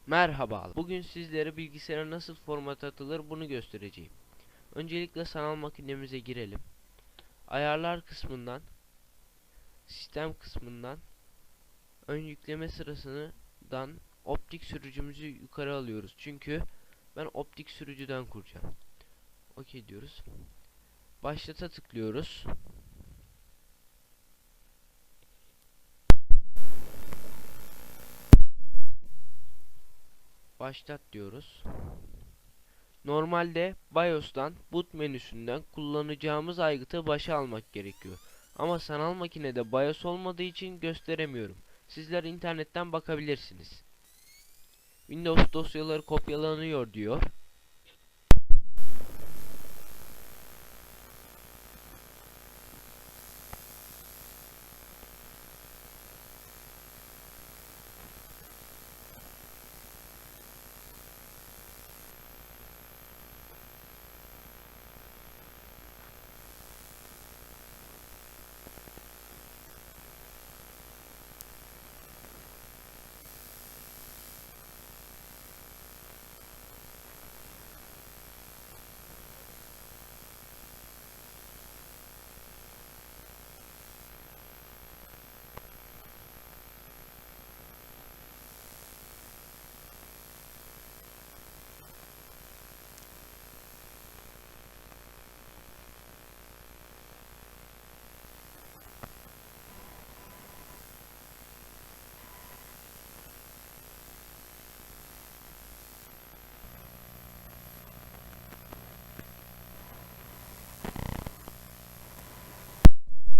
Merhaba. Bugün sizlere bilgisayara nasıl format atılır bunu göstereceğim. Öncelikle sanal makinemize girelim. Ayarlar kısmından, sistem kısmından, ön yükleme sırasından optik sürücümüzü yukarı alıyoruz. Çünkü ben optik sürücüden kuracağım. OK diyoruz. Başlata tıklıyoruz. Başlat diyoruz. Normalde BIOS'tan boot menüsünden kullanacağımız aygıtı başa almak gerekiyor. Ama sanal makinede BIOS olmadığı için gösteremiyorum. Sizler internetten bakabilirsiniz. Windows dosyaları kopyalanıyor diyor.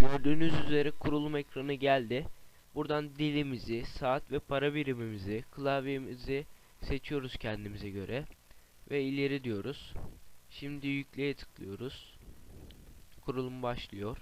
Gördüğünüz üzere kurulum ekranı geldi. Buradan dilimizi, saat ve para birimimizi, klavyemizi seçiyoruz kendimize göre ve ileri diyoruz. Şimdi yükleye tıklıyoruz. Kurulum başlıyor.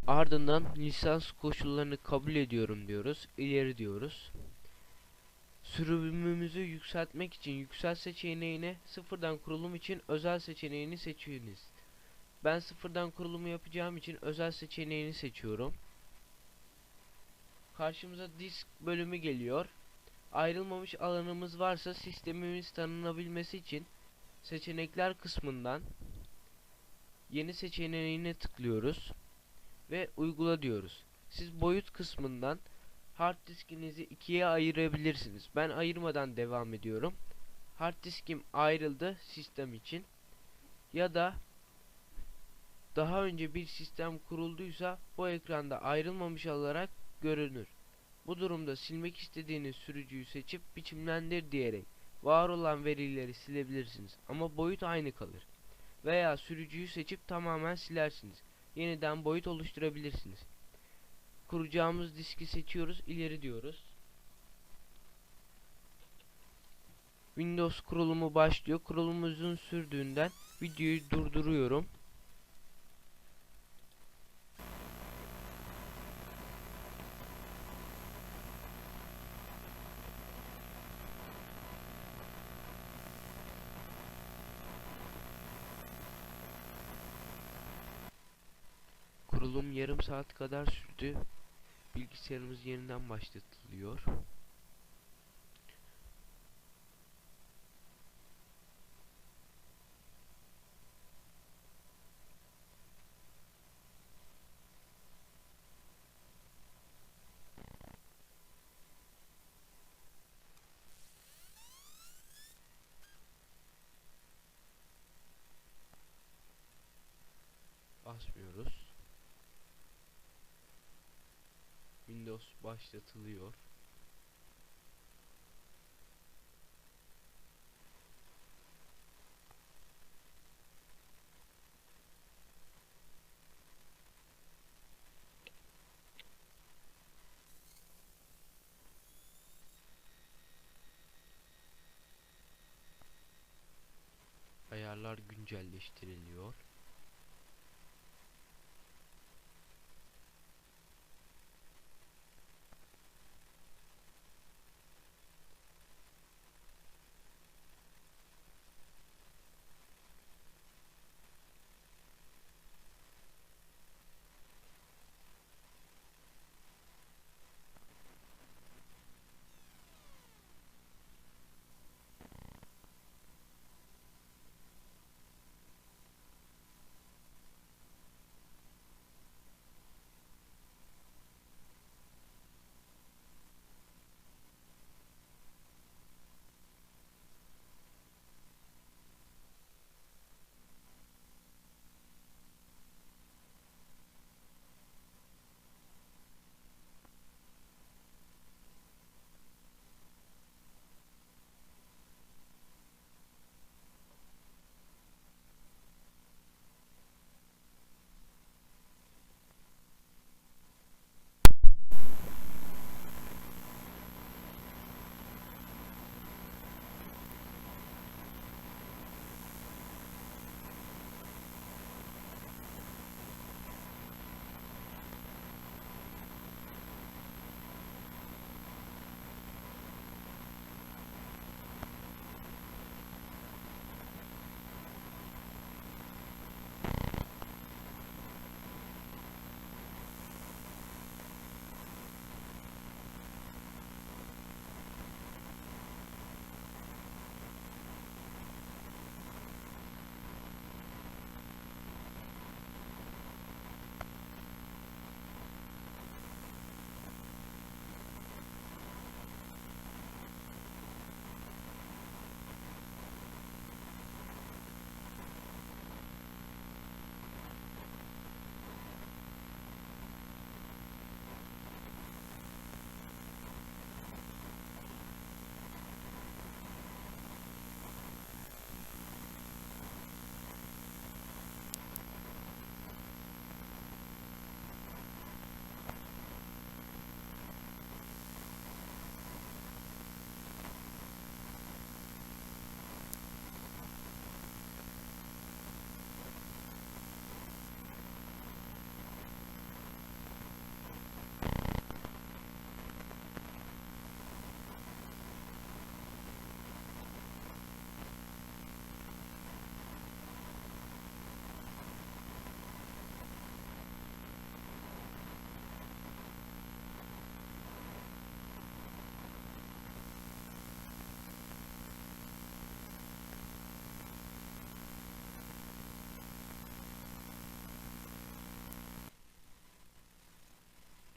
Ardından lisans koşullarını kabul ediyorum diyoruz. İleri diyoruz. Sürümümüzü yükseltmek için yükselt seçeneğine, sıfırdan kurulum için özel seçeneğini seçiniz. Ben sıfırdan kurulumu yapacağım için özel seçeneğini seçiyorum. Karşımıza disk bölümü geliyor. Ayrılmamış alanımız varsa sistemimiz tanınabilmesi için seçenekler kısmından yeni seçeneğine tıklıyoruz ve uygula diyoruz. Siz boyut kısmından hard diskinizi ikiye ayırabilirsiniz. Ben ayırmadan devam ediyorum. Hard diskim ayrıldı sistem için. Ya da daha önce bir sistem kurulduysa bu ekranda ayrılmamış olarak görünür. Bu durumda silmek istediğiniz sürücüyü seçip biçimlendir diyerek var olan verileri silebilirsiniz. Ama boyut aynı kalır. Veya sürücüyü seçip tamamen silersiniz. Yeniden boyut oluşturabilirsiniz. Kuracağımız diski seçiyoruz, ileri diyoruz. Windows kurulumu başlıyor. Kurulum uzun sürdüğünden videoyu durduruyorum. Kurulum yarım saat kadar sürdü. Bilgisayarımız yeniden başlatılıyor. Basmıyoruz. Windows başlatılıyor. Ayarlar ayarlar güncelleştiriliyor.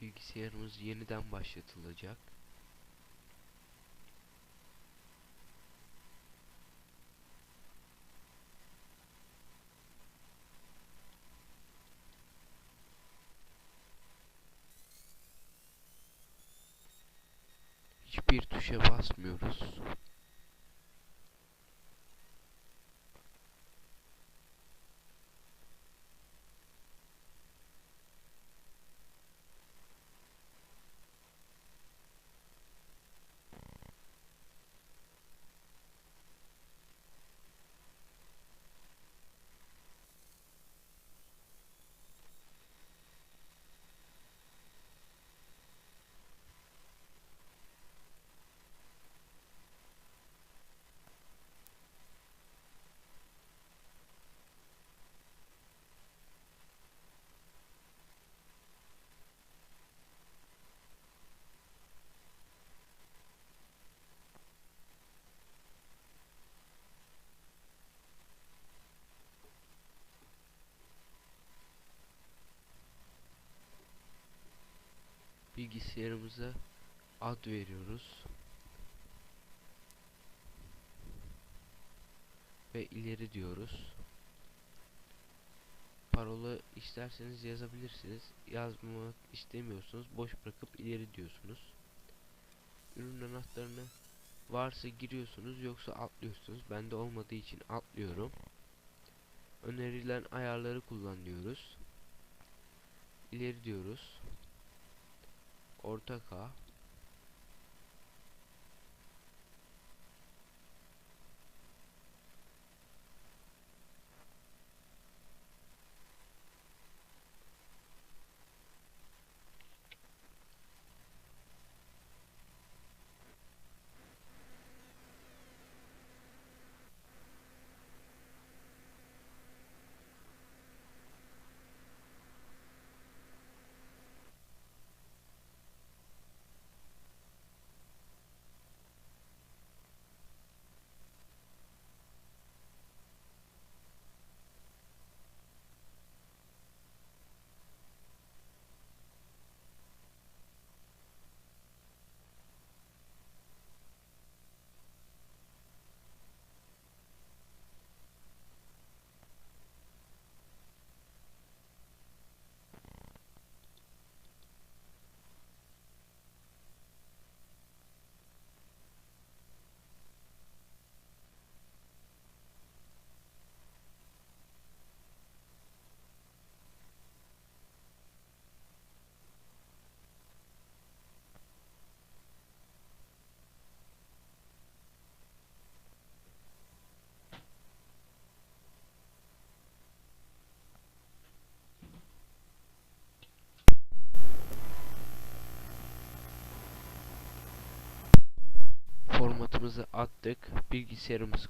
Bilgisayarımız yeniden başlatılacak. Hiçbir tuşa basmıyoruz. Bilgisayarımıza ad veriyoruz ve ileri diyoruz. Parola isterseniz yazabilirsiniz. Yazmak istemiyorsunuz, boş bırakıp ileri diyorsunuz. Ürün anahtarını varsa giriyorsunuz, yoksa atlıyorsunuz. Bende olmadığı için atlıyorum. Önerilen ayarları kullan diyoruz. İleri diyoruz. Orta K. formatımızı attık. Bilgisayarımızı